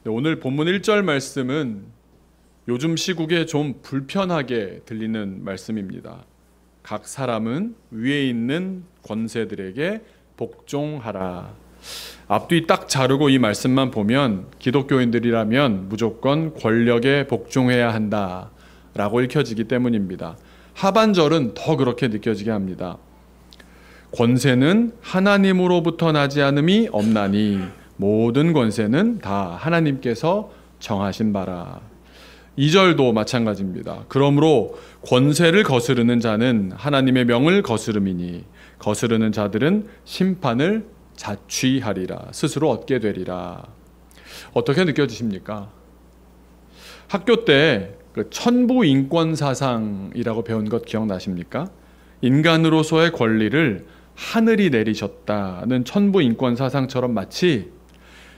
오늘 본문 1절 말씀은 요즘 시국에 좀 불편하게 들리는 말씀입니다. 각 사람은 위에 있는 권세들에게 복종하라. 앞뒤 딱 자르고 이 말씀만 보면 기독교인들이라면 무조건 권력에 복종해야 한다 라고 읽혀지기 때문입니다. 하반절은 더 그렇게 느껴지게 합니다. 권세는 하나님으로부터 나지 않음이 없나니 모든 권세는 다 하나님께서 정하신 바라. 2절도 마찬가지입니다. 그러므로 권세를 거스르는 자는 하나님의 명을 거스름이니 거스르는 자들은 심판을 자취하리라. 스스로 얻게 되리라. 어떻게 느껴지십니까? 학교 때 그 천부 인권 사상이라고 배운 것 기억나십니까? 인간으로서의 권리를 하늘이 내리셨다는 천부 인권 사상처럼 마치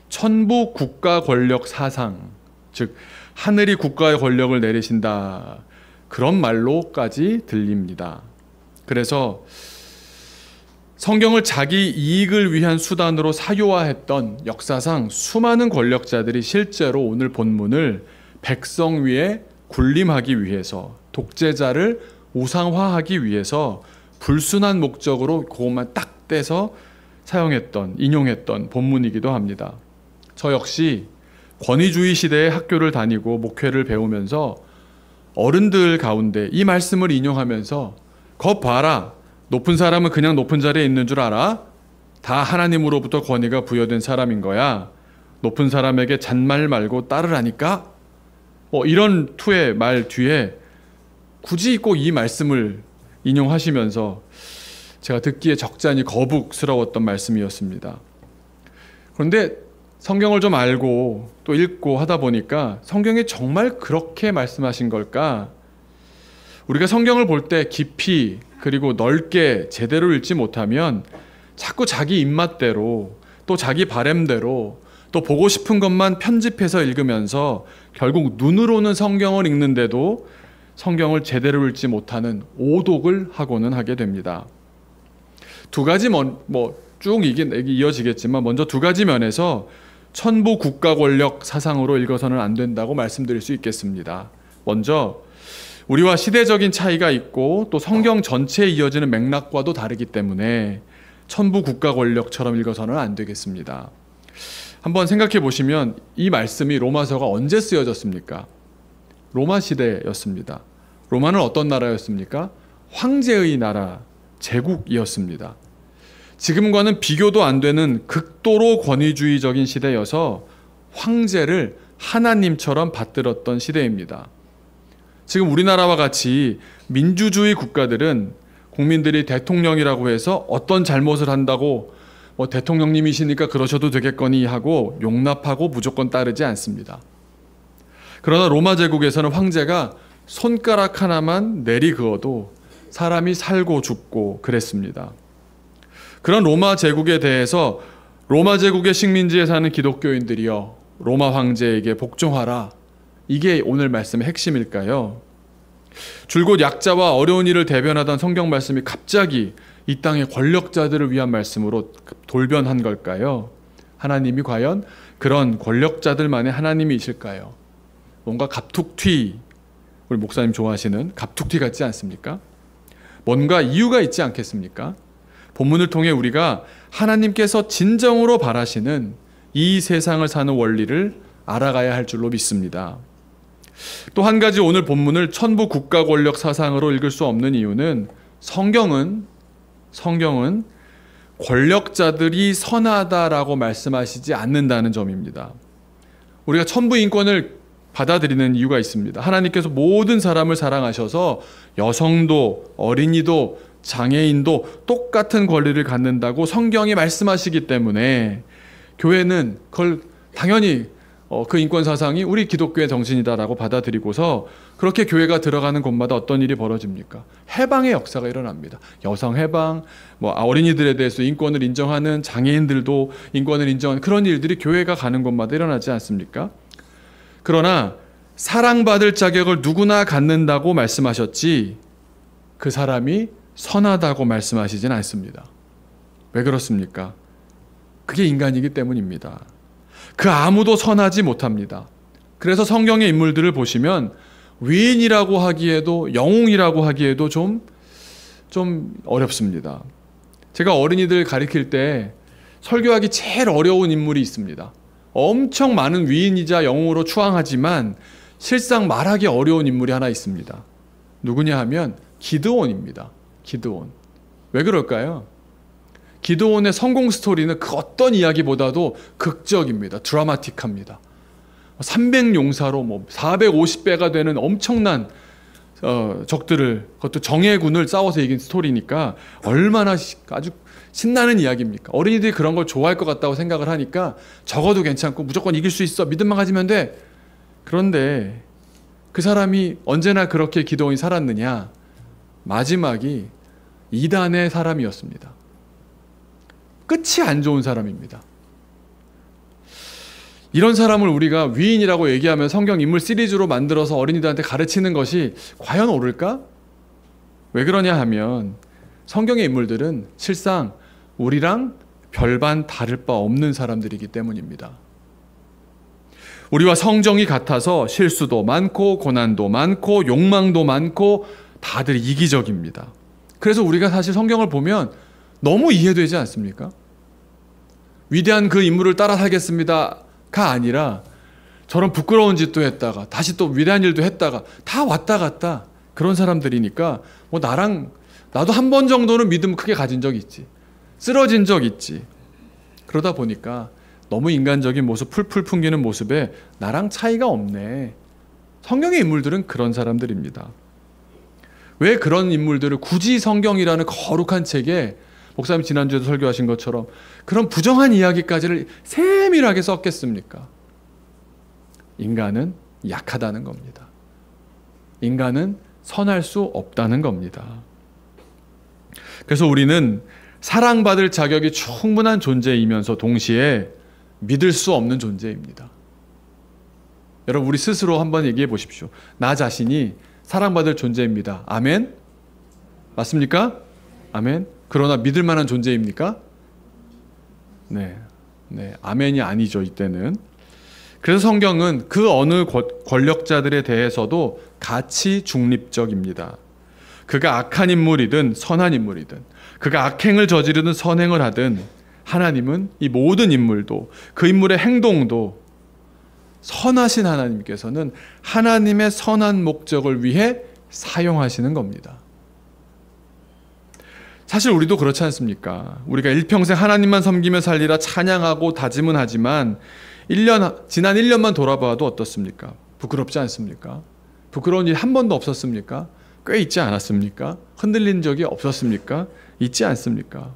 천부 국가 권력 사상, 즉 하늘이 국가의 권력을 내리신다, 그런 말로까지 들립니다. 그래서 성경을 자기 이익을 위한 수단으로 사유화했던 역사상 수많은 권력자들이 실제로 오늘 본문을 백성 위에 군림하기 위해서, 독재자를 우상화하기 위해서 불순한 목적으로 그것만 딱 떼서 사용했던, 인용했던 본문이기도 합니다. 저 역시 권위주의 시대의 학교를 다니고 목회를 배우면서 어른들 가운데 이 말씀을 인용하면서 거 봐라, 높은 사람은 그냥 높은 자리에 있는 줄 알아? 다 하나님으로부터 권위가 부여된 사람인 거야. 높은 사람에게 잔말 말고 따르라니까? 이런 투의 말 뒤에 굳이 꼭 이 말씀을 인용하시면서 제가 듣기에 적잖이 거북스러웠던 말씀이었습니다. 그런데 성경을 좀 알고 또 읽고 하다 보니까 성경이 정말 그렇게 말씀하신 걸까? 우리가 성경을 볼 때 깊이 그리고 넓게 제대로 읽지 못하면 자꾸 자기 입맛대로 또 자기 바램대로 또 보고 싶은 것만 편집해서 읽으면서 결국 눈으로는 성경을 읽는데도 성경을 제대로 읽지 못하는 오독을 하고는 하게 됩니다. 두 가지 쭉 이어지겠지만 먼저 두 가지 면에서 천부 국가 권력 사상으로 읽어서는 안 된다고 말씀드릴 수 있겠습니다. 먼저 우리와 시대적인 차이가 있고 또 성경 전체에 이어지는 맥락과도 다르기 때문에 천부 국가 권력처럼 읽어서는 안 되겠습니다. 한번 생각해 보시면 이 말씀이 로마서가 언제 쓰여졌습니까? 로마 시대였습니다. 로마는 어떤 나라였습니까? 황제의 나라, 제국이었습니다. 지금과는 비교도 안 되는 극도로 권위주의적인 시대여서 황제를 하나님처럼 받들었던 시대입니다. 지금 우리나라와 같이 민주주의 국가들은 국민들이 대통령이라고 해서 어떤 잘못을 한다고 대통령님이시니까 그러셔도 되겠거니 하고 용납하고 무조건 따르지 않습니다. 그러나 로마 제국에서는 황제가 손가락 하나만 내리그어도 사람이 살고 죽고 그랬습니다. 그런 로마 제국에 대해서 로마 제국의 식민지에 사는 기독교인들이여 로마 황제에게 복종하라, 이게 오늘 말씀의 핵심일까요? 줄곧 약자와 어려운 이를 대변하던 성경 말씀이 갑자기 이 땅의 권력자들을 위한 말씀으로 돌변한 걸까요? 하나님이 과연 그런 권력자들만의 하나님이실까요? 뭔가 갑툭튀, 우리 목사님 좋아하시는 갑툭튀 같지 않습니까? 뭔가 이유가 있지 않겠습니까? 본문을 통해 우리가 하나님께서 진정으로 바라시는 이 세상을 사는 원리를 알아가야 할 줄로 믿습니다. 또 한 가지 오늘 본문을 천부 국가 권력 사상으로 읽을 수 없는 이유는 성경은 권력자들이 선하다라고 말씀하시지 않는다는 점입니다. 우리가 천부 인권을 받아들이는 이유가 있습니다. 하나님께서 모든 사람을 사랑하셔서 여성도 어린이도 장애인도 똑같은 권리를 갖는다고 성경이 말씀하시기 때문에 교회는 그걸 당연히 그 인권 사상이 우리 기독교의 정신이다라고 받아들이고서 그렇게 교회가 들어가는 곳마다 어떤 일이 벌어집니까? 해방의 역사가 일어납니다. 여성 해방, 어린이들에 대해서 인권을 인정하는, 장애인들도 인권을 인정하는 그런 일들이 교회가 가는 곳마다 일어나지 않습니까? 그러나 사랑받을 자격을 누구나 갖는다고 말씀하셨지 그 사람이 선하다고 말씀하시진 않습니다. 왜 그렇습니까? 그게 인간이기 때문입니다. 그 아무도 선하지 못합니다. 그래서 성경의 인물들을 보시면 위인이라고 하기에도 영웅이라고 하기에도 좀 어렵습니다. 제가 어린이들 가르칠 때 설교하기 제일 어려운 인물이 있습니다. 엄청 많은 위인이자 영웅으로 추앙하지만 실상 말하기 어려운 인물이 하나 있습니다. 누구냐 하면 기드온입니다. 기드온. 왜 그럴까요? 기드온의 성공 스토리는 그 어떤 이야기보다도 극적입니다. 드라마틱합니다. 300용사로 450배가 되는 엄청난 적들을, 그것도 정예군을 싸워서 이긴 스토리니까 얼마나 아주 신나는 이야기입니까? 어린이들이 그런 걸 좋아할 것 같다고 생각을 하니까 적어도 괜찮고 무조건 이길 수 있어, 믿음만 가지면 돼. 그런데 그 사람이 언제나 그렇게 기드온이 살았느냐? 마지막이 이단의 사람이었습니다. 끝이 안 좋은 사람입니다. 이런 사람을 우리가 위인이라고 얘기하면 성경 인물 시리즈로 만들어서 어린이들한테 가르치는 것이 과연 옳을까? 왜 그러냐 하면 성경의 인물들은 실상 우리랑 별반 다를 바 없는 사람들이기 때문입니다. 우리와 성정이 같아서 실수도 많고 고난도 많고 욕망도 많고 다들 이기적입니다. 그래서 우리가 사실 성경을 보면 너무 이해되지 않습니까? 위대한 그 인물을 따라 살겠습니다가 아니라 저런 부끄러운 짓도 했다가 다시 또 위대한 일도 했다가 다 왔다 갔다 그런 사람들이니까 나도 한 번 정도는 믿음 크게 가진 적 있지, 쓰러진 적 있지. 그러다 보니까 너무 인간적인 모습 풀풀 풍기는 모습에 나랑 차이가 없네. 성경의 인물들은 그런 사람들입니다. 왜 그런 인물들을 굳이 성경이라는 거룩한 책에 목사님 지난주에도 설교하신 것처럼 그런 부정한 이야기까지를 세밀하게 썼겠습니까? 인간은 약하다는 겁니다. 인간은 선할 수 없다는 겁니다. 그래서 우리는 사랑받을 자격이 충분한 존재이면서 동시에 믿을 수 없는 존재입니다. 여러분, 우리 스스로 한번 얘기해 보십시오. 나 자신이 사랑받을 존재입니다. 아멘? 맞습니까? 아멘? 그러나 믿을 만한 존재입니까? 네, 아멘이 아니죠, 이때는. 그래서 성경은 그 어느 권력자들에 대해서도 가치 중립적입니다. 그가 악한 인물이든 선한 인물이든, 그가 악행을 저지르든 선행을 하든, 하나님은 이 모든 인물도, 그 인물의 행동도 선하신 하나님께서는 하나님의 선한 목적을 위해 사용하시는 겁니다. 사실 우리도 그렇지 않습니까? 우리가 일평생 하나님만 섬기며 살리라 찬양하고 다짐은 하지만 지난 1년만 돌아봐도 어떻습니까? 부끄럽지 않습니까? 부끄러운 일 한 번도 없었습니까? 꽤 있지 않았습니까? 흔들린 적이 없었습니까? 있지 않습니까?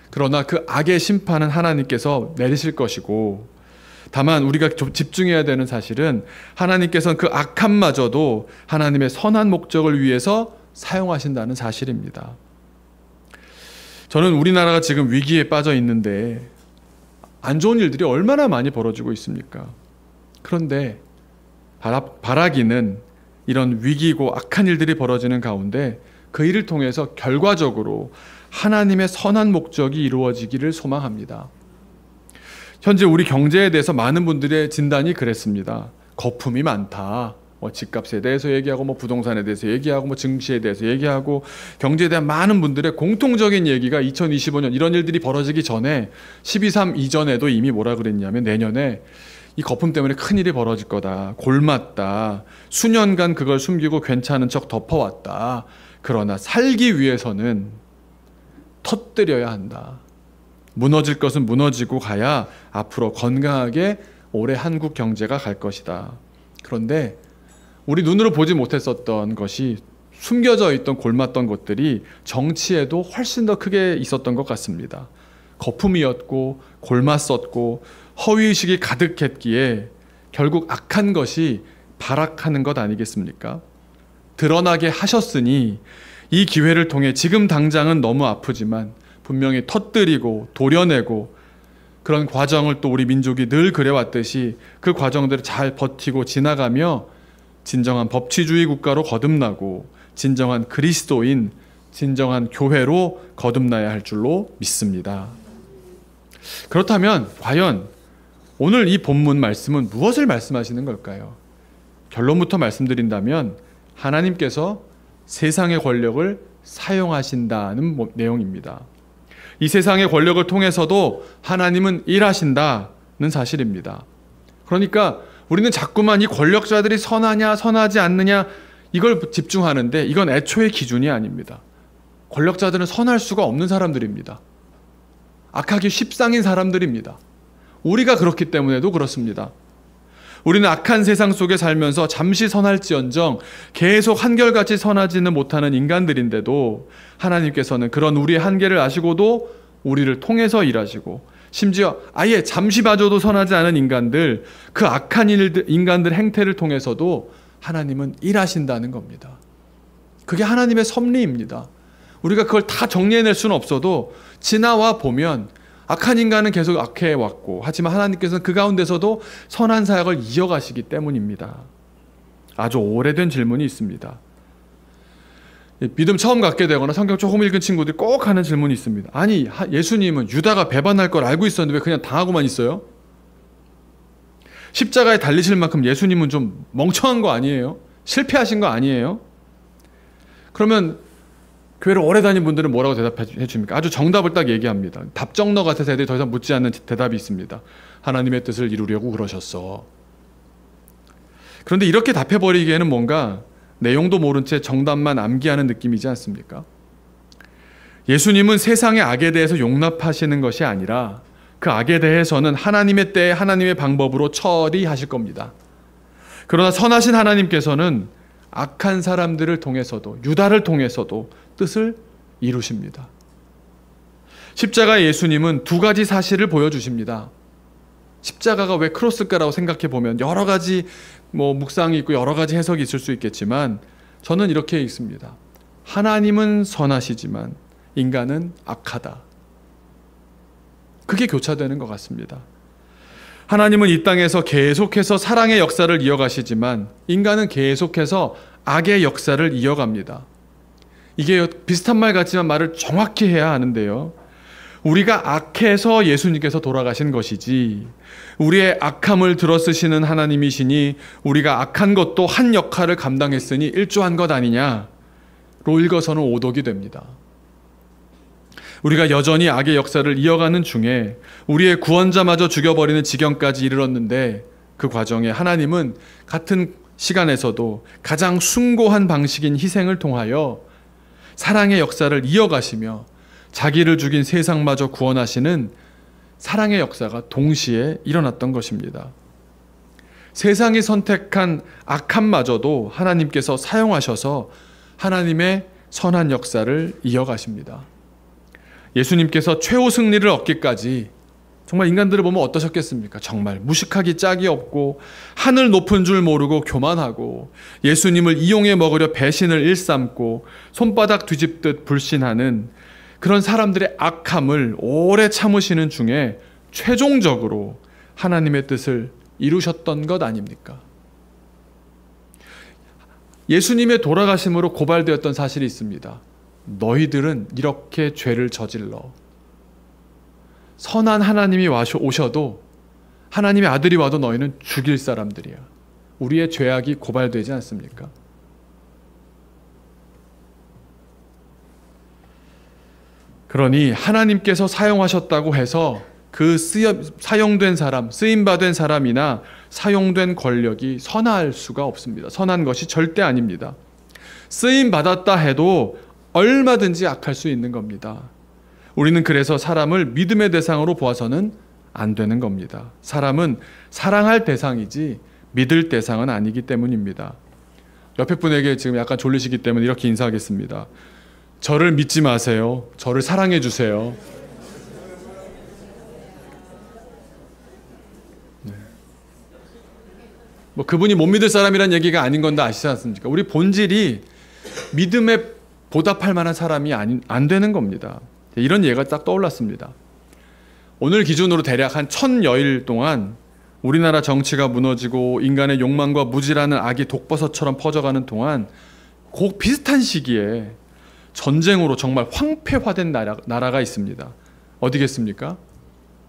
그러나 그 악의 심판은 하나님께서 내리실 것이고, 다만 우리가 집중해야 되는 사실은 하나님께서는 그 악함마저도 하나님의 선한 목적을 위해서 사용하신다는 사실입니다. 저는 우리나라가 지금 위기에 빠져 있는데 안 좋은 일들이 얼마나 많이 벌어지고 있습니까? 그런데 바라기는 이런 위기고 악한 일들이 벌어지는 가운데 그 일을 통해서 결과적으로 하나님의 선한 목적이 이루어지기를 소망합니다. 현재 우리 경제에 대해서 많은 분들의 진단이 그랬습니다. 거품이 많다. 집값에 대해서 얘기하고 부동산에 대해서 얘기하고 증시에 대해서 얘기하고, 경제에 대한 많은 분들의 공통적인 얘기가 2025년 이런 일들이 벌어지기 전에 12.3 이전에도 이미 뭐라 그랬냐면 내년에 이 거품 때문에 큰일이 벌어질 거다. 골맞다. 수년간 그걸 숨기고 괜찮은 척 덮어왔다. 그러나 살기 위해서는 터뜨려야 한다. 무너질 것은 무너지고 가야 앞으로 건강하게 올해 한국 경제가 갈 것이다. 그런데 우리 눈으로 보지 못했었던 것이, 숨겨져 있던 골맞던 것들이 정치에도 훨씬 더 크게 있었던 것 같습니다. 거품이었고 골맞섰고 허위의식이 가득했기에 결국 악한 것이 발악하는 것 아니겠습니까? 드러나게 하셨으니 이 기회를 통해 지금 당장은 너무 아프지만 분명히 터뜨리고 도려내고, 그런 과정을 또 우리 민족이 늘 그래왔듯이 그 과정들을 잘 버티고 지나가며 진정한 법치주의 국가로 거듭나고 진정한 그리스도인, 진정한 교회로 거듭나야 할 줄로 믿습니다. 그렇다면 과연 오늘 이 본문 말씀은 무엇을 말씀하시는 걸까요? 결론부터 말씀드린다면 하나님께서 세상의 권력을 사용하신다는 내용입니다. 이 세상의 권력을 통해서도 하나님은 일하신다는 사실입니다. 그러니까 우리는 자꾸만 이 권력자들이 선하냐 선하지 않느냐 이걸 집중하는데 이건 애초의 기준이 아닙니다. 권력자들은 선할 수가 없는 사람들입니다. 악하기 십상인 사람들입니다. 우리가 그렇기 때문에도 그렇습니다. 우리는 악한 세상 속에 살면서 잠시 선할지언정 계속 한결같이 선하지는 못하는 인간들인데도 하나님께서는 그런 우리의 한계를 아시고도 우리를 통해서 일하시고 심지어 아예 잠시마저도 선하지 않은 인간들, 그 악한 인간들 행태를 통해서도 하나님은 일하신다는 겁니다. 그게 하나님의 섭리입니다. 우리가 그걸 다 정리해낼 수는 없어도 지나와 보면 악한 인간은 계속 악해왔고 하지만 하나님께서는 그 가운데서도 선한 사역을 이어가시기 때문입니다. 아주 오래된 질문이 있습니다. 믿음 처음 갖게 되거나 성경 조금 읽은 친구들이 꼭 하는 질문이 있습니다. 아니 예수님은 유다가 배반할 걸 알고 있었는데 왜 그냥 당하고만 있어요? 십자가에 달리실 만큼 예수님은 좀 멍청한 거 아니에요? 실패하신 거 아니에요? 그러면 교회를 오래 다닌 분들은 뭐라고 대답해 줍니까? 아주 정답을 딱 얘기합니다. 답정너 같아서 애들이 더 이상 묻지 않는 대답이 있습니다. 하나님의 뜻을 이루려고 그러셨어. 그런데 이렇게 답해버리기에는 뭔가 내용도 모른 채 정답만 암기하는 느낌이지 않습니까? 예수님은 세상의 악에 대해서 용납하시는 것이 아니라 그 악에 대해서는 하나님의 때에 하나님의 방법으로 처리하실 겁니다. 그러나 선하신 하나님께서는 악한 사람들을 통해서도 유다를 통해서도 뜻을 이루십니다. 십자가의 예수님은 두 가지 사실을 보여주십니다. 십자가가 왜 크로스일까라고 생각해 보면 여러 가지 묵상이 있고 여러 가지 해석이 있을 수 있겠지만 저는 이렇게 읽습니다. 하나님은 선하시지만 인간은 악하다. 그게 교차되는 것 같습니다. 하나님은 이 땅에서 계속해서 사랑의 역사를 이어가시지만 인간은 계속해서 악의 역사를 이어갑니다. 이게 비슷한 말 같지만 말을 정확히 해야 하는데요. 우리가 악해서 예수님께서 돌아가신 것이지 우리의 악함을 들어쓰시는 하나님이시니 우리가 악한 것도 한 역할을 감당했으니 일조한 것 아니냐로 읽어서는 오독이 됩니다. 우리가 여전히 악의 역사를 이어가는 중에 우리의 구원자마저 죽여버리는 지경까지 이르렀는데 그 과정에 하나님은 같은 시간에서도 가장 숭고한 방식인 희생을 통하여 사랑의 역사를 이어가시며 자기를 죽인 세상마저 구원하시는 사랑의 역사가 동시에 일어났던 것입니다. 세상이 선택한 악함마저도 하나님께서 사용하셔서 하나님의 선한 역사를 이어가십니다. 예수님께서 최후 승리를 얻기까지 정말 인간들을 보면 어떠셨겠습니까? 정말 무식하기 짝이 없고 하늘 높은 줄 모르고 교만하고 예수님을 이용해 먹으려 배신을 일삼고 손바닥 뒤집듯 불신하는 그런 사람들의 악함을 오래 참으시는 중에 최종적으로 하나님의 뜻을 이루셨던 것 아닙니까? 예수님의 돌아가심으로 고발되었던 사실이 있습니다. 너희들은 이렇게 죄를 저질러 선한 하나님이 오셔도 하나님의 아들이 와도 너희는 죽일 사람들이야. 우리의 죄악이 고발되지 않습니까? 그러니 하나님께서 사용하셨다고 해서 그 사용된 사람, 쓰임받은 사람이나 사용된 권력이 선할 수가 없습니다. 선한 것이 절대 아닙니다. 쓰임받았다 해도 얼마든지 악할 수 있는 겁니다. 우리는 그래서 사람을 믿음의 대상으로 보아서는 안 되는 겁니다. 사람은 사랑할 대상이지 믿을 대상은 아니기 때문입니다. 옆에 분에게 지금 약간 졸리시기 때문에 이렇게 인사하겠습니다. 저를 믿지 마세요. 저를 사랑해 주세요. 네. 그분이 못 믿을 사람이란 얘기가 아닌 건데 아시지 않습니까? 우리 본질이 믿음에 보답할 만한 사람이 안 되는 겁니다. 이런 예가 딱 떠올랐습니다. 오늘 기준으로 대략 한 1000여일 동안 우리나라 정치가 무너지고 인간의 욕망과 무지라는 악이 독버섯처럼 퍼져가는 동안 그 비슷한 시기에 전쟁으로 정말 황폐화된 나라가 있습니다. 어디겠습니까?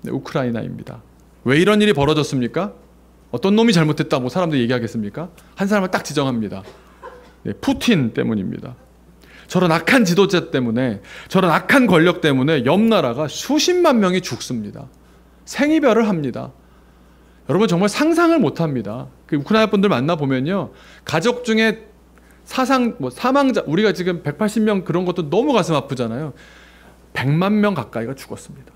네, 우크라이나입니다. 왜 이런 일이 벌어졌습니까? 어떤 놈이 잘못했다 뭐 사람들이 얘기하겠습니까? 한 사람을 딱 지정합니다. 네, 푸틴 때문입니다. 저런 악한 지도자 때문에, 저런 악한 권력 때문에 옆 나라가 수십만 명이 죽습니다. 생이별을 합니다. 여러분 정말 상상을 못합니다. 그 우크라이나 분들 만나보면요, 가족 중에 사망자, 우리가 지금 180명 그런 것도 너무 가슴 아프잖아요. 100만 명 가까이가 죽었습니다.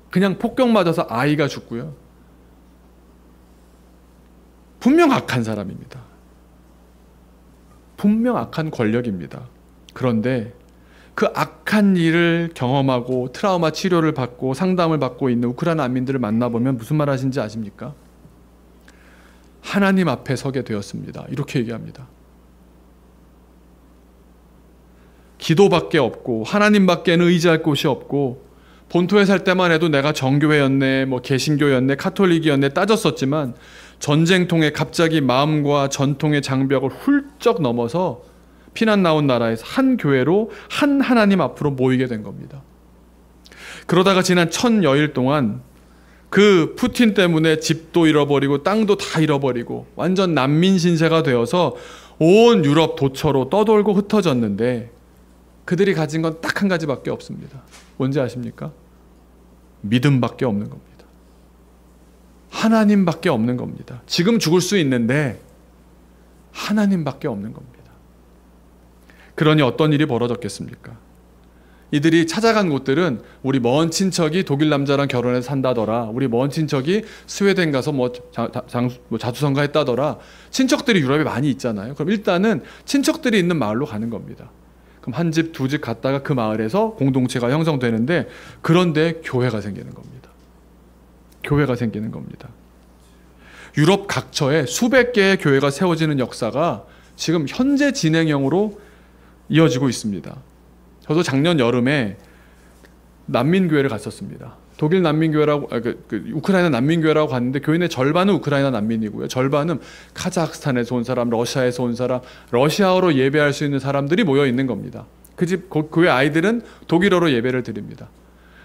그냥 폭격 맞아서 아이가 죽고요. 분명 악한 사람입니다. 분명 악한 권력입니다. 그런데 그 악한 일을 경험하고 트라우마 치료를 받고 상담을 받고 있는 우크라이나 난민들을 만나보면 무슨 말 하시는지 아십니까? 하나님 앞에 서게 되었습니다. 이렇게 얘기합니다. 기도밖에 없고 하나님밖에는 의지할 곳이 없고, 본토에 살 때만 해도 내가 정교회였네, 뭐 개신교였네, 카톨릭이었네 따졌었지만, 전쟁통에 갑자기 마음과 전통의 장벽을 훌쩍 넘어서 피난 나온 나라에서 한 교회로 한 하나님 앞으로 모이게 된 겁니다. 그러다가 지난 1000여일 동안 그 푸틴 때문에 집도 잃어버리고 땅도 다 잃어버리고 완전 난민 신세가 되어서 온 유럽 도처로 떠돌고 흩어졌는데, 그들이 가진 건 딱 한 가지밖에 없습니다. 뭔지 아십니까? 믿음밖에 없는 겁니다. 하나님밖에 없는 겁니다. 지금 죽을 수 있는데 하나님밖에 없는 겁니다. 그러니 어떤 일이 벌어졌겠습니까? 이들이 찾아간 곳들은 우리 먼 친척이 독일 남자랑 결혼해서 산다더라, 우리 먼 친척이 스웨덴 가서 자수성가 했다더라. 친척들이 유럽에 많이 있잖아요. 그럼 일단은 친척들이 있는 마을로 가는 겁니다. 그럼 한 집, 두 집 갔다가 그 마을에서 공동체가 형성되는데, 그런데 교회가 생기는 겁니다. 교회가 생기는 겁니다. 유럽 각처에 수백 개의 교회가 세워지는 역사가 지금 현재 진행형으로 이어지고 있습니다. 저도 작년 여름에 난민교회를 갔었습니다. 독일 난민교회라고, 우크라이나 난민교회라고 갔는데, 교인의 절반은 우크라이나 난민이고요, 절반은 카자흐스탄에서 온 사람, 러시아에서 온 사람, 러시아어로 예배할 수 있는 사람들이 모여 있는 겁니다. 그 집 교회 아이들은 독일어로 예배를 드립니다.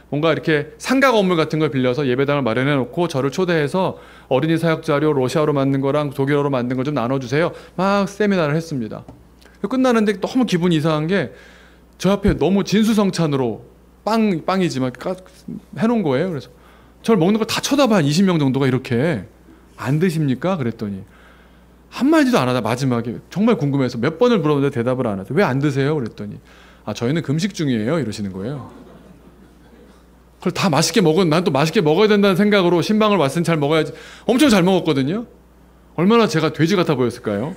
뭔가 이렇게 상가 건물 같은 걸 빌려서 예배당을 마련해 놓고 저를 초대해서 어린이 사역 자료 러시아어로 만든 거랑 독일어로 만든 거 좀 나눠주세요, 막 세미나를 했습니다. 끝나는데 너무 기분이 이상한 게, 저 앞에 너무 진수성찬으로 빵이지만 해놓은 거예요. 그래서 저를 먹는 걸 다 쳐다봐. 20명 정도가 이렇게. 안 드십니까? 그랬더니 한마디도 안 하다 마지막에 정말 궁금해서 몇 번을 물어봤는데 대답을 안 하죠. 왜 안 드세요? 그랬더니 저희는 금식 중이에요, 이러시는 거예요. 그걸 다 맛있게 먹은, 난 또 맛있게 먹어야 된다는 생각으로 신방을 왔으니 잘 먹어야지. 엄청 잘 먹었거든요. 얼마나 제가 돼지 같아 보였을까요?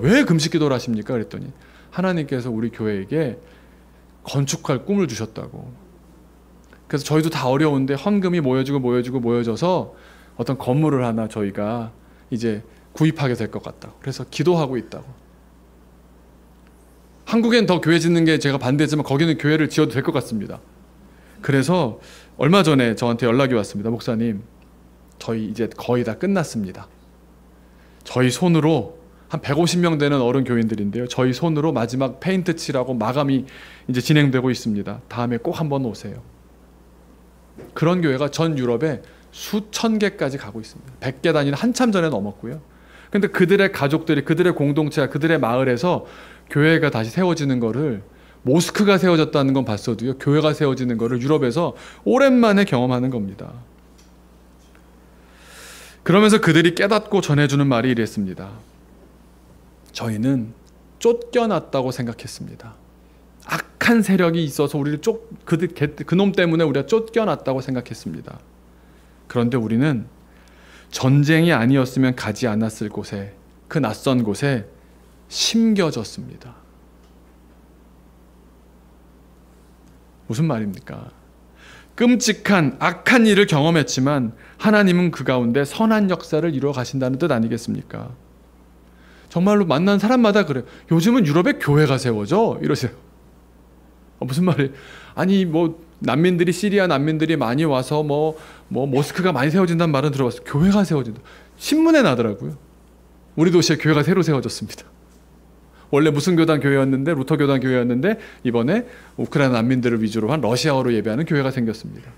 왜 금식 기도를 하십니까? 그랬더니 하나님께서 우리 교회에게 건축할 꿈을 주셨다고. 그래서 저희도 다 어려운데 헌금이 모여져서 어떤 건물을 하나 저희가 이제 구입하게 될 것 같다고. 그래서 기도하고 있다고. 한국엔 더 교회 짓는 게 제가 반대지만 거기는 교회를 지어도 될 것 같습니다. 그래서 얼마 전에 저한테 연락이 왔습니다. 목사님, 저희 이제 거의 다 끝났습니다. 저희 손으로 한 150명 되는 어른 교인들인데요, 저희 손으로 마지막 페인트 칠하고 마감이 이제 진행되고 있습니다. 다음에 꼭 한번 오세요. 그런 교회가 전 유럽에 수천 개까지 가고 있습니다. 100개 단위는 한참 전에 넘었고요. 근데 그들의 가족들이, 그들의 공동체가, 그들의 마을에서 교회가 다시 세워지는 거를, 모스크가 세워졌다는 건 봤어도요, 교회가 세워지는 거를 유럽에서 오랜만에 경험하는 겁니다. 그러면서 그들이 깨닫고 전해주는 말이 이랬습니다. 저희는 쫓겨났다고 생각했습니다. 악한 세력이 있어서 우리를 그놈 때문에 우리가 쫓겨났다고 생각했습니다. 그런데 우리는 전쟁이 아니었으면 가지 않았을 곳에, 그 낯선 곳에 심겨졌습니다. 무슨 말입니까? 끔찍한 악한 일을 경험했지만 하나님은 그 가운데 선한 역사를 이루어 가신다는 뜻 아니겠습니까? 정말로 만난 사람마다 그래요. 요즘은 유럽에 교회가 세워져? 이러세요. 무슨 말이에요? 아니 난민들이, 시리아 난민들이 많이 와서 모스크가 많이 세워진다는 말은 들어봤어요. 교회가 세워진다. 신문에 나더라고요. 우리 도시에 교회가 새로 세워졌습니다. 원래 무슨 교단 교회였는데, 루터 교단 교회였는데 이번에 우크라이나 난민들을 위주로 한 러시아어로 예배하는 교회가 생겼습니다.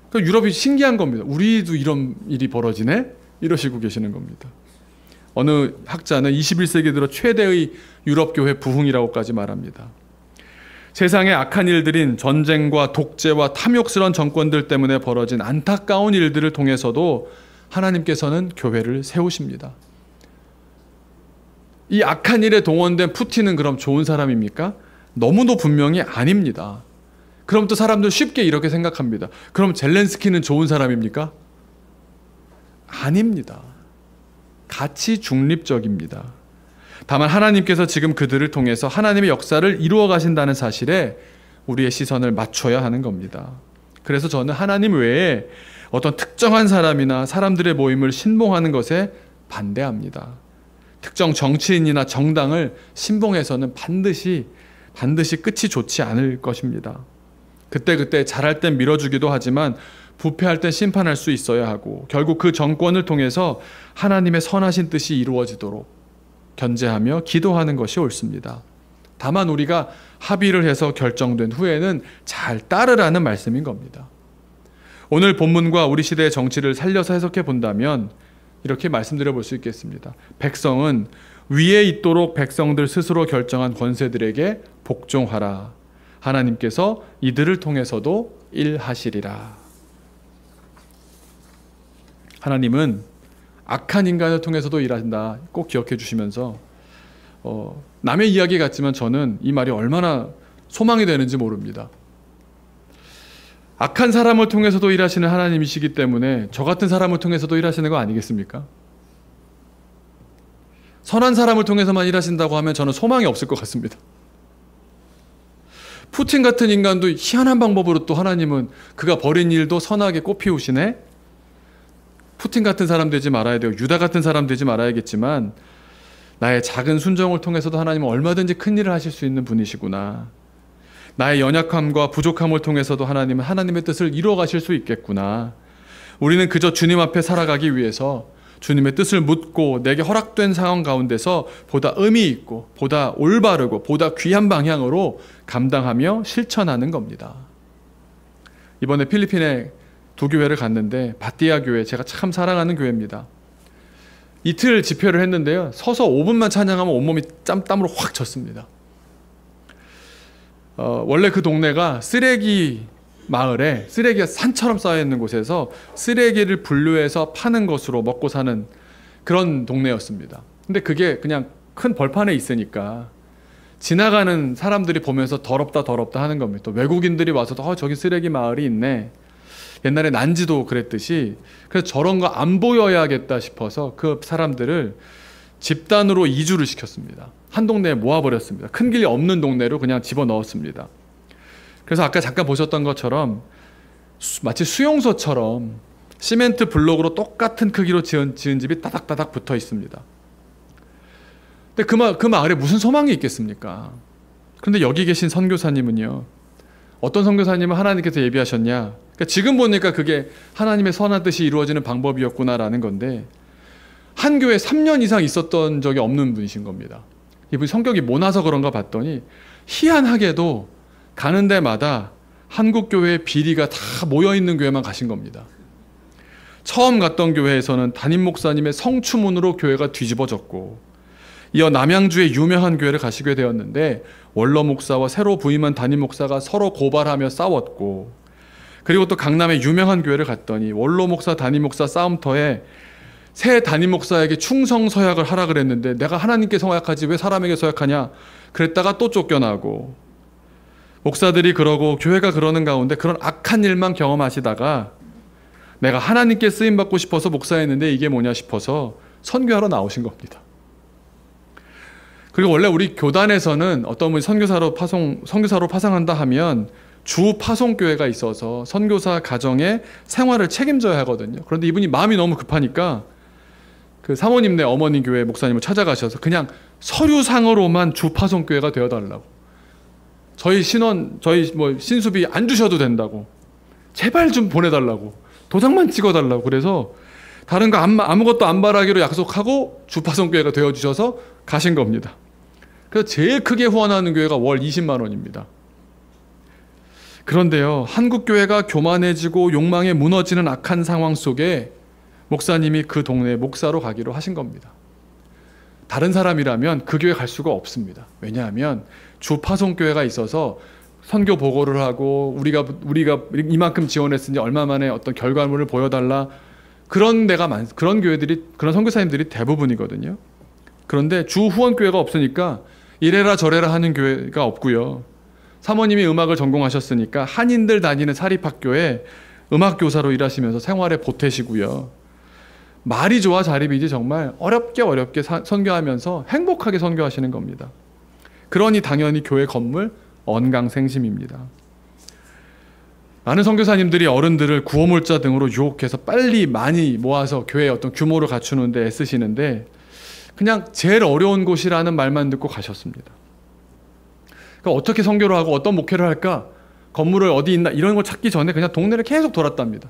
그러니까 유럽이 신기한 겁니다. 우리도 이런 일이 벌어지네? 이러시고 계시는 겁니다. 어느 학자는 21세기 들어 최대의 유럽교회 부흥이라고까지 말합니다. 세상의 악한 일들인 전쟁과 독재와 탐욕스러운 정권들 때문에 벌어진 안타까운 일들을 통해서도 하나님께서는 교회를 세우십니다. 이 악한 일에 동원된 푸틴은 그럼 좋은 사람입니까? 너무도 분명히 아닙니다. 그럼 또 사람들 쉽게 이렇게 생각합니다. 그럼 젤렌스키는 좋은 사람입니까? 아닙니다. 가치 중립적입니다. 다만 하나님께서 지금 그들을 통해서 하나님의 역사를 이루어 가신다는 사실에 우리의 시선을 맞춰야 하는 겁니다. 그래서 저는 하나님 외에 어떤 특정한 사람이나 사람들의 모임을 신봉하는 것에 반대합니다. 특정 정치인이나 정당을 신봉해서는 반드시 끝이 좋지 않을 것입니다. 그때 잘할 땐 밀어주기도 하지만 부패할 땐 심판할 수 있어야 하고 결국 그 정권을 통해서 하나님의 선하신 뜻이 이루어지도록 견제하며 기도하는 것이 옳습니다. 다만 우리가 합의를 해서 결정된 후에는 잘 따르라는 말씀인 겁니다. 오늘 본문과 우리 시대의 정치를 살려서 해석해 본다면 이렇게 말씀드려 볼 수 있겠습니다. 백성은 위에 있도록 백성들 스스로 결정한 권세들에게 복종하라. 하나님께서 이들을 통해서도 일하시리라. 하나님은 악한 인간을 통해서도 일한다. 꼭 기억해 주시면서 남의 이야기 같지만 저는 이 말이 얼마나 소망이 되는지 모릅니다. 악한 사람을 통해서도 일하시는 하나님이시기 때문에 저 같은 사람을 통해서도 일하시는 거 아니겠습니까? 선한 사람을 통해서만 일하신다고 하면 저는 소망이 없을 것 같습니다. 푸틴 같은 인간도 희한한 방법으로 또 하나님은 그가 벌인 일도 선하게 꽃피우시네? 푸틴 같은 사람 되지 말아야 되고 유다 같은 사람 되지 말아야겠지만 나의 작은 순종을 통해서도 하나님은 얼마든지 큰 일을 하실 수 있는 분이시구나. 나의 연약함과 부족함을 통해서도 하나님은 하나님의 뜻을 이루어 가실 수 있겠구나. 우리는 그저 주님 앞에 살아가기 위해서 주님의 뜻을 묻고 내게 허락된 상황 가운데서 보다 의미 있고 보다 올바르고 보다 귀한 방향으로 감당하며 실천하는 겁니다. 이번에 필리핀에 두 교회를 갔는데 바띠아 교회, 제가 참 사랑하는 교회입니다. 이틀 집회를 했는데요. 서서 5분만 찬양하면 온몸이 땀으로 확 젖습니다. 원래 그 동네가 쓰레기 마을에 쓰레기가 산처럼 쌓여있는 곳에서 쓰레기를 분류해서 파는 것으로 먹고 사는 그런 동네였습니다. 근데 그게 그냥 큰 벌판에 있으니까 지나가는 사람들이 보면서 더럽다 하는 겁니다. 또 외국인들이 와서도 저기 쓰레기 마을이 있네. 옛날에 난지도 그랬듯이 그래서 저런 거 안 보여야겠다 싶어서 그 사람들을 집단으로 이주를 시켰습니다. 한 동네에 모아버렸습니다. 큰 길이 없는 동네로 그냥 집어넣었습니다. 그래서 아까 잠깐 보셨던 것처럼 마치 수용소처럼 시멘트 블록으로 똑같은 크기로 지은 집이 따닥따닥 붙어 있습니다. 근데 그 마을에 무슨 소망이 있겠습니까? 그런데 여기 계신 선교사님은요. 어떤 선교사님은 하나님께서 예비하셨냐? 그러니까 지금 보니까 그게 하나님의 선한 뜻이 이루어지는 방법이었구나라는 건데 한 교회에 3년 이상 있었던 적이 없는 분이신 겁니다. 이분이 성격이 모나서 그런가 봤더니 희한하게도 가는 데마다 한국 교회의 비리가 다 모여있는 교회만 가신 겁니다. 처음 갔던 교회에서는 담임 목사님의 성추문으로 교회가 뒤집어졌고 이어 남양주의 유명한 교회를 가시게 되었는데 원로 목사와 새로 부임한 담임 목사가 서로 고발하며 싸웠고 그리고 또 강남의 유명한 교회를 갔더니 원로 목사 담임 목사 싸움터에 새 담임 목사에게 충성 서약을 하라 그랬는데 내가 하나님께 서약하지 왜 사람에게 서약하냐 그랬다가 또 쫓겨나고 목사들이 그러고 교회가 그러는 가운데 그런 악한 일만 경험하시다가 내가 하나님께 쓰임받고 싶어서 목사했는데 이게 뭐냐 싶어서 선교하러 나오신 겁니다. 그리고 원래 우리 교단에서는 어떤 분이 선교사로 파송한다 하면 주 파송교회가 있어서 선교사 가정의 생활을 책임져야 하거든요. 그런데 이분이 마음이 너무 급하니까 그 사모님네 어머니 교회 목사님을 찾아가셔서 그냥 서류상으로만 주 파송교회가 되어달라고. 저희 신수비 안 주셔도 된다고. 제발 좀 보내달라고. 도장만 찍어달라고. 그래서 다른 거 아무것도 안 바라기로 약속하고 주 파송교회가 되어주셔서 가신 겁니다. 그래서 제일 크게 후원하는 교회가 월 20만 원입니다. 그런데요, 한국 교회가 교만해지고 욕망에 무너지는 악한 상황 속에 목사님이 그 동네에 목사로 가기로 하신 겁니다. 다른 사람이라면 그 교회 갈 수가 없습니다. 왜냐하면 주 파송교회가 있어서 선교 보고를 하고 우리가 이만큼 지원했으니 얼마 만에 어떤 결과물을 보여달라, 그런 교회들이, 그런 선교사님들이 대부분이거든요. 그런데 주 후원교회가 없으니까 이래라 저래라 하는 교회가 없고요. 사모님이 음악을 전공하셨으니까 한인들 다니는 사립학교에 음악교사로 일하시면서 생활에 보태시고요. 말이 좋아 자립이지 정말 어렵게 선교하면서 행복하게 선교하시는 겁니다. 그러니 당연히 교회 건물 언강생심입니다. 많은 선교사님들이 어른들을 구호물자 등으로 유혹해서 빨리 많이 모아서 교회의 어떤 규모를 갖추는 데 애쓰시는데 그냥 제일 어려운 곳이라는 말만 듣고 가셨습니다. 그러니까 어떻게 선교를 하고 어떤 목회를 할까? 건물을 어디 있나? 이런 걸 찾기 전에 그냥 동네를 계속 돌았답니다.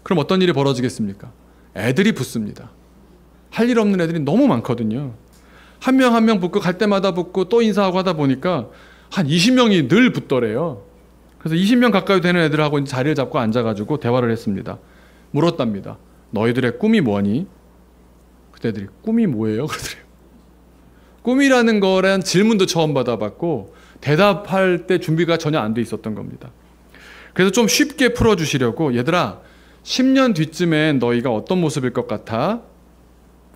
그럼 어떤 일이 벌어지겠습니까? 애들이 붙습니다. 할 일 없는 애들이 너무 많거든요. 한 명 한 명 붙고 갈 때마다 붙고 또 인사하고 하다 보니까 한 20명이 늘 붙더래요. 그래서 20명 가까이 되는 애들하고 자리를 잡고 앉아가지고 대화를 했습니다. 물었답니다. 너희들의 꿈이 뭐니? 그때 애들이 꿈이 뭐예요? 그러더래요. 꿈이라는 거란 질문도 처음 받아봤고 대답할 때 준비가 전혀 안 돼 있었던 겁니다. 그래서 좀 쉽게 풀어주시려고 얘들아 10년 뒤쯤엔 너희가 어떤 모습일 것 같아?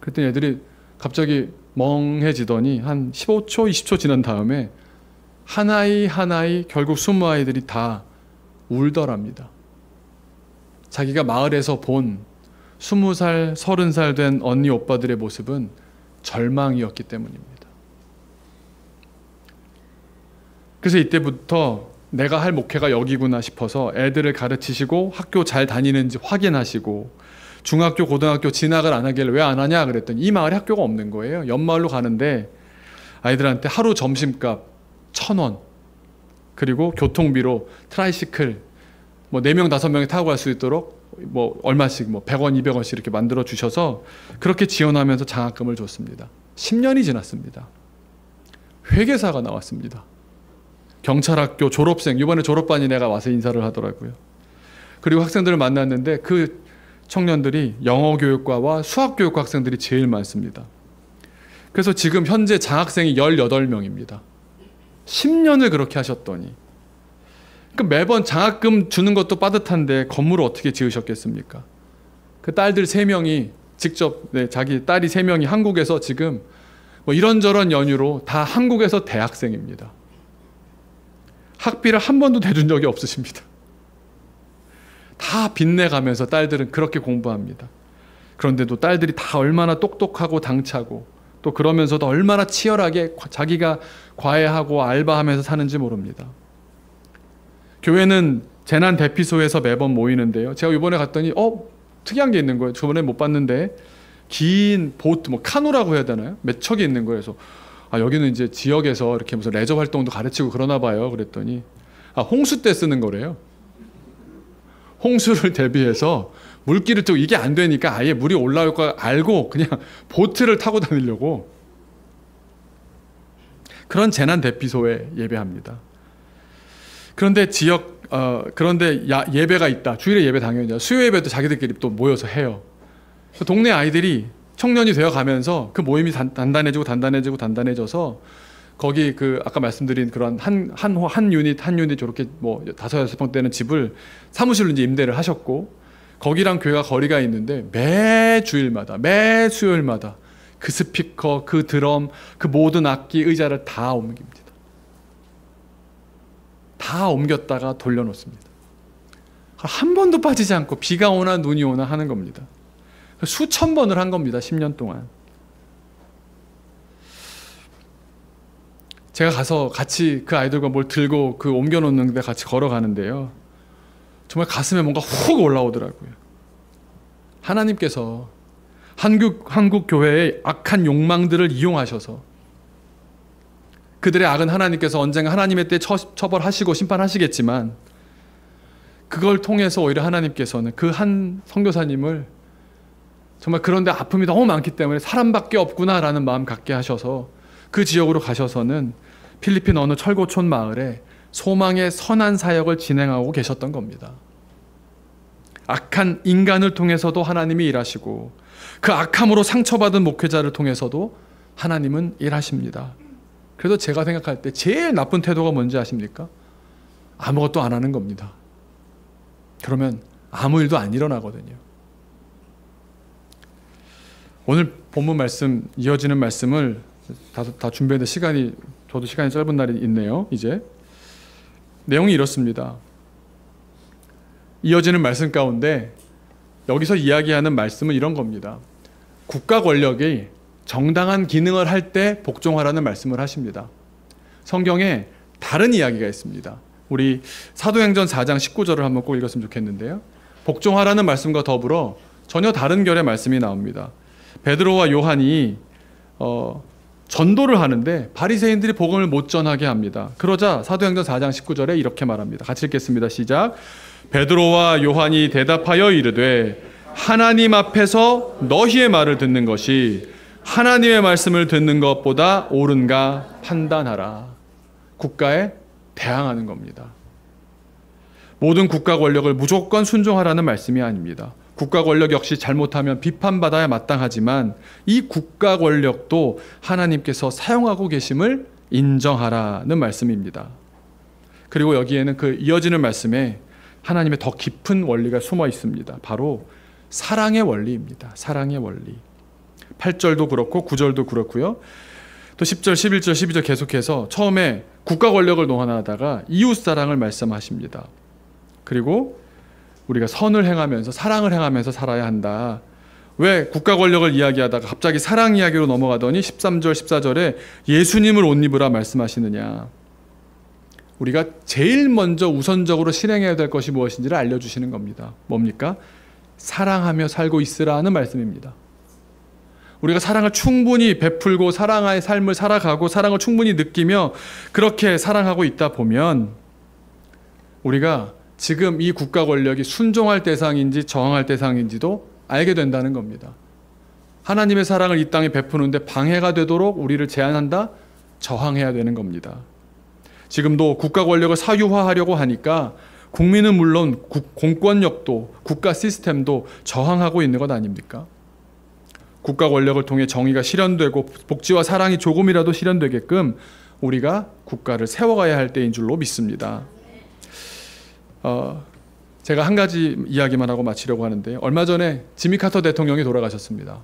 그랬더니 애들이 갑자기 멍해지더니 한 15초, 20초 지난 다음에 하나이 결국 20아이들이 다 울더랍니다. 자기가 마을에서 본 20살, 30살 된 언니 오빠들의 모습은 절망이었기 때문입니다. 그래서 이때부터 내가 할 목회가 여기구나 싶어서 애들을 가르치시고 학교 잘 다니는지 확인하시고 중학교, 고등학교 진학을 안 하길래 왜 안 하냐 그랬더니 이 마을에 학교가 없는 거예요. 옆마을로 가는데 아이들한테 하루 점심값 1,000원 그리고 교통비로 트라이시클 뭐 4명, 5명이 타고 갈 수 있도록 뭐 얼마씩 뭐 100원, 200원씩 이렇게 만들어 주셔서 그렇게 지원하면서 장학금을 줬습니다. 10년이 지났습니다. 회계사가 나왔습니다. 경찰학교 졸업생, 이번에 졸업반이 내가 와서 인사를 하더라고요. 그리고 학생들을 만났는데 그 청년들이 영어교육과와 수학교육과 학생들이 제일 많습니다. 그래서 지금 현재 장학생이 18명입니다. 10년을 그렇게 하셨더니 그러니까 매번 장학금 주는 것도 빠듯한데 건물을 어떻게 지으셨겠습니까? 그 딸들 3명이 직접 자기 딸이 3명이 한국에서 지금 뭐 이런저런 연유로 다 한국에서 대학생입니다. 학비를 한 번도 대준 적이 없으십니다. 다 빚내가면서 딸들은 그렇게 공부합니다. 그런데도 딸들이 다 얼마나 똑똑하고 당차고 또 그러면서도 얼마나 치열하게 자기가 과외하고 알바하면서 사는지 모릅니다. 교회는 재난 대피소에서 매번 모이는데요. 제가 이번에 갔더니 특이한 게 있는 거예요. 저번에 못 봤는데 긴 보트, 뭐 카누라고 해야 되나요? 몇 척이 있는 거예요. 그래서 여기는 이제 지역에서 이렇게 무슨 레저 활동도 가르치고 그러나 봐요. 그랬더니 홍수 때 쓰는 거래요. 홍수를 대비해서 물길을 또 이게 안 되니까 아예 물이 올라올 거 알고 그냥 보트를 타고 다니려고 그런 재난 대피소에 예배합니다. 그런데 예배가 있다. 주일에 예배 당연히죠. 수요 예배도 자기들끼리 또 모여서 해요. 동네 아이들이 청년이 되어 가면서 그 모임이 단단해져서 거기 아까 말씀드린 그런 한 유닛 저렇게 뭐 5, 6평 되는 집을 사무실로 이제 임대를 하셨고 거기랑 교회가 거리가 있는데 매 주일마다 매 수요일마다 그 스피커, 그 드럼, 그 모든 악기, 의자를 다 옮깁니다. 다 옮겼다가 돌려놓습니다. 한 번도 빠지지 않고 비가 오나 눈이 오나 하는 겁니다. 수천 번을 한 겁니다. 10년 동안. 제가 가서 같이 그 아이들과 뭘 들고 옮겨놓는데 같이 걸어가는데요. 정말 가슴에 뭔가 훅 올라오더라고요. 하나님께서 한국 교회의 악한 욕망들을 이용하셔서 그들의 악은 하나님께서 언젠가 하나님의 때 처벌하시고 심판하시겠지만 그걸 통해서 오히려 하나님께서는 그 한 선교사님을 정말 그런데 아픔이 너무 많기 때문에 사람밖에 없구나라는 마음 갖게 하셔서 그 지역으로 가셔서는 필리핀 어느 철거촌 마을에 소망의 선한 사역을 진행하고 계셨던 겁니다. 악한 인간을 통해서도 하나님이 일하시고 그 악함으로 상처받은 목회자를 통해서도 하나님은 일하십니다. 그래서 제가 생각할 때 제일 나쁜 태도가 뭔지 아십니까? 아무것도 안 하는 겁니다. 그러면 아무 일도 안 일어나거든요. 오늘 본문 말씀, 이어지는 말씀을 다 준비했는데 저도 시간이 짧은 날이 있네요. 이제 내용이 이렇습니다. 이어지는 말씀 가운데 여기서 이야기하는 말씀은 이런 겁니다. 국가 권력이 정당한 기능을 할 때 복종하라는 말씀을 하십니다. 성경에 다른 이야기가 있습니다. 우리 사도행전 4장 19절을 한번 꼭 읽었으면 좋겠는데요. 복종하라는 말씀과 더불어 전혀 다른 결의 말씀이 나옵니다. 베드로와 요한이 전도를 하는데 바리새인들이 복음을 못 전하게 합니다. 그러자 사도행전 4장 19절에 이렇게 말합니다. 같이 읽겠습니다. 시작. 베드로와 요한이 대답하여 이르되 하나님 앞에서 너희의 말을 듣는 것이 하나님의 말씀을 듣는 것보다 옳은가 판단하라. 국가에 대항하는 겁니다. 모든 국가 권력을 무조건 순종하라는 말씀이 아닙니다. 국가 권력 역시 잘못하면 비판받아야 마땅하지만 이 국가 권력도 하나님께서 사용하고 계심을 인정하라는 말씀입니다. 그리고 여기에는 그 이어지는 말씀에 하나님의 더 깊은 원리가 숨어 있습니다. 바로 사랑의 원리입니다. 사랑의 원리. 8절도 그렇고 9절도 그렇고요. 또 10절, 11절, 12절 계속해서 처음에 국가 권력을 논하다가 이웃 사랑을 말씀하십니다. 그리고 우리가 선을 행하면서 사랑을 행하면서 살아야 한다. 왜 국가 권력을 이야기하다가 갑자기 사랑 이야기로 넘어가더니 13절, 14절에 예수님을 옷 입으라 말씀하시느냐. 우리가 제일 먼저 우선적으로 실행해야 될 것이 무엇인지를 알려주시는 겁니다. 뭡니까? 사랑하며 살고 있으라는 말씀입니다. 우리가 사랑을 충분히 베풀고 사랑의 삶을 살아가고 사랑을 충분히 느끼며 그렇게 사랑하고 있다 보면 우리가 지금 이 국가 권력이 순종할 대상인지 저항할 대상인지도 알게 된다는 겁니다. 하나님의 사랑을 이 땅에 베푸는데 방해가 되도록 우리를 제한한다? 저항해야 되는 겁니다. 지금도 국가 권력을 사유화하려고 하니까 국민은 물론 공권력도 국가 시스템도 저항하고 있는 것 아닙니까? 국가 권력을 통해 정의가 실현되고 복지와 사랑이 조금이라도 실현되게끔 우리가 국가를 세워가야 할 때인 줄로 믿습니다. 제가 한 가지 이야기만 하고 마치려고 하는데 얼마 전에 지미 카터 대통령이 돌아가셨습니다.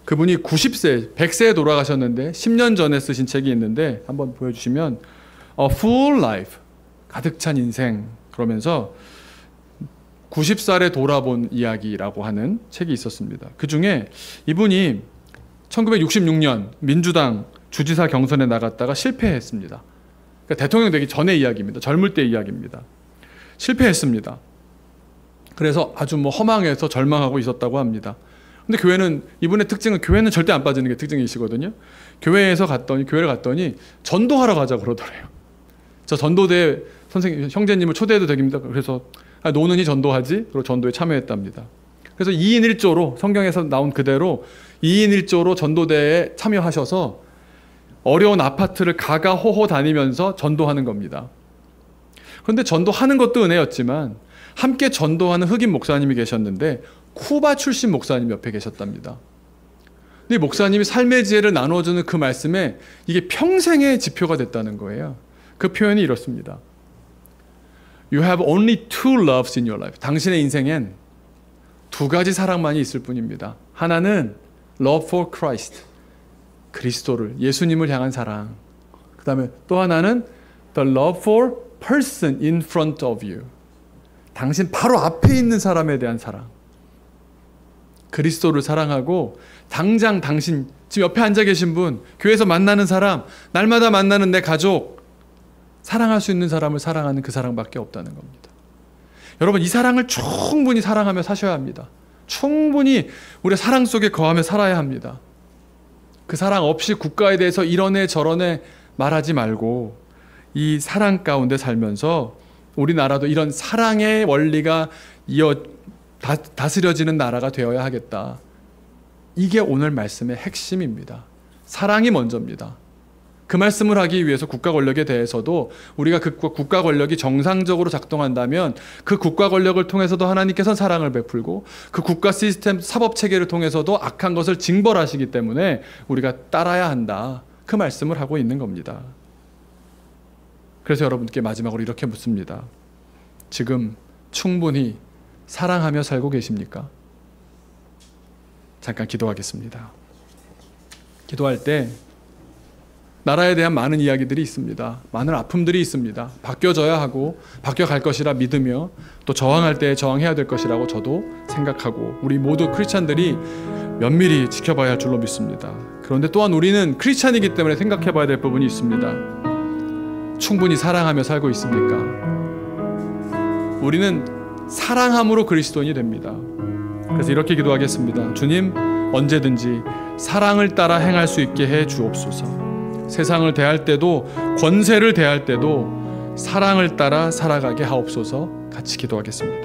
그분이 90세, 100세에 돌아가셨는데 10년 전에 쓰신 책이 있는데 한번 보여주시면 A Full Life, 가득 찬 인생 그러면서 90살에 돌아본 이야기라고 하는 책이 있었습니다. 그중에 이분이 1966년 민주당 주지사 경선에 나갔다가 실패했습니다. 그러니까 대통령 되기 전의 이야기입니다. 젊을 때 이야기입니다. 실패했습니다. 그래서 아주 허망해서 절망하고 있었다고 합니다. 근데 교회는 이분의 특징은 교회는 절대 안 빠지는 게 특징이시거든요. 교회를 갔더니 전도하러 가자 그러더래요. 저 전도대 선생님 형제님을 초대해도 됩니다. 그래서 노는이 전도하지? 그리고 전도에 참여했답니다. 그래서 2인 1조로 성경에서 나온 그대로 2인 1조로 전도대에 참여하셔서 어려운 아파트를 가가호호 다니면서 전도하는 겁니다. 그런데 전도하는 것도 은혜였지만 함께 전도하는 흑인 목사님이 계셨는데 쿠바 출신 목사님 옆에 계셨답니다. 근데 목사님이 삶의 지혜를 나눠주는 그 말씀에 이게 평생의 지표가 됐다는 거예요. 그 표현이 이렇습니다. You have only two loves in your life. 당신의 인생엔 두 가지 사랑만이 있을 뿐입니다. 하나는 love for Christ. 그리스도를, 예수님을 향한 사랑. 그 다음에 또 하나는 the love for person in front of you. 당신 바로 앞에 있는 사람에 대한 사랑. 그리스도를 사랑하고 당장 당신 지금 옆에 앉아 계신 분, 교회에서 만나는 사람, 날마다 만나는 내 가족, 사랑할 수 있는 사람을 사랑하는 그 사랑밖에 없다는 겁니다. 여러분, 이 사랑을 충분히 사랑하며 사셔야 합니다. 충분히 우리가 사랑 속에 거하며 살아야 합니다. 그 사랑 없이 국가에 대해서 이러네 저러네 말하지 말고 이 사랑 가운데 살면서 우리나라도 이런 사랑의 원리가 다스려지는 나라가 되어야 하겠다. 이게 오늘 말씀의 핵심입니다. 사랑이 먼저입니다. 그 말씀을 하기 위해서 국가 권력에 대해서도 우리가 그 국가 권력이 정상적으로 작동한다면 그 국가 권력을 통해서도 하나님께서는 사랑을 베풀고 그 국가 시스템 사법 체계를 통해서도 악한 것을 징벌하시기 때문에 우리가 따라야 한다. 그 말씀을 하고 있는 겁니다. 그래서 여러분께 마지막으로 이렇게 묻습니다. 지금 충분히 사랑하며 살고 계십니까? 잠깐 기도하겠습니다. 기도할 때 나라에 대한 많은 이야기들이 있습니다. 많은 아픔들이 있습니다. 바뀌어져야 하고 바뀌어갈 것이라 믿으며 또 저항할 때 저항해야 될 것이라고 저도 생각하고 우리 모두 크리스찬들이 면밀히 지켜봐야 할 줄로 믿습니다. 그런데 또한 우리는 크리스찬이기 때문에 생각해봐야 될 부분이 있습니다. 충분히 사랑하며 살고 있습니까? 우리는 사랑함으로 그리스도인이 됩니다. 그래서 이렇게 기도하겠습니다. 주님, 언제든지 사랑을 따라 행할 수 있게 해 주옵소서. 세상을 대할 때도 권세를 대할 때도 사랑을 따라 살아가게 하옵소서. 같이 기도하겠습니다.